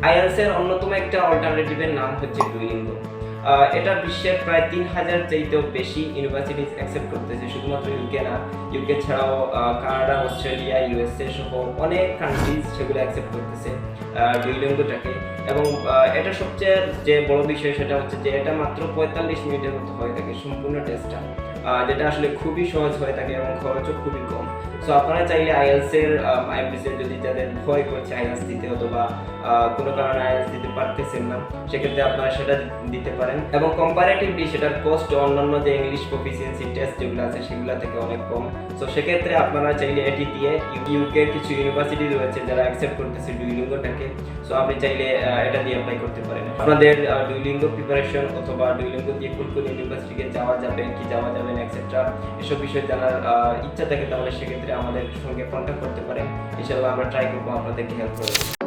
IELTS এর অন্যতম একটা অল্টারনেটিভের নাম হচ্ছে ডুওলিঙ্গো। এটা বিশ্বের প্রায় 3000 চাইতেও বেশি ইউনিভার্সিটিজ অ্যাকসেপ্ট করতেছে, শুধুমাত্র ইউকে না, ইউকে ছাড়াও কানাডা, অস্ট্রেলিয়া, ইউএসএ সহ অনেক কান্ট্রিজ সেগুলো অ্যাকসেপ্ট করতেছে ডুওলিঙ্গোটাকে। এবং এটা সবচেয়ে যে বড় বিষয় সেটা হচ্ছে যে এটা মাত্র 45 মিনিটের মতো হয়ে থাকে সম্পূর্ণ টেস্টটা, যেটা আসলে খুবই সহজ হয়ে থাকে এবং খরচও খুবই কম। সো আপনারা চাইলে আইএলটিএস এর যদি যাদের ভয় করছে আইএলটিএস দিতে, অথবা কোনো কারণে আইএলটিএস দিতে পারতেছেন না, সেক্ষেত্রে আপনারা সেটা দিতে পারেন। এবং কম্পারেটিভলি সেটার কস্ট অন্যান্য যে ইংলিশ প্রফিসিয়েন্সি টেস্ট যেগুলো আছে সেগুলো থেকে অনেক কম। সো সেক্ষেত্রে আপনারা চাইলে এটি দিয়ে ইউকে কিছু ইউনিভার্সিটি রয়েছে যারা অ্যাকসেপ্ট করতেছে ডুওলিঙ্গোটাকে। সো আপনি চাইলে এটা দিয়ে অ্যাপ্লাই করতে পারেন। আপনাদের ডুওলিঙ্গো প্রিপারেশন অথবা ডুওলিঙ্গো দিয়ে কোন কোন ইউনিভার্সিটিতে যাওয়া যাবে কি যাওয়া যাবে না এক্সেট্রা এসব বিষয়ে জানার ইচ্ছা থাকে, তাহলে সেক্ষেত্রে আমাদের সঙ্গে কন্ট্যাক্ট করতে পারেন। ইনশাআল্লাহ আমরা ট্রাই করবো আপনাদেরকে হেল্প করবো।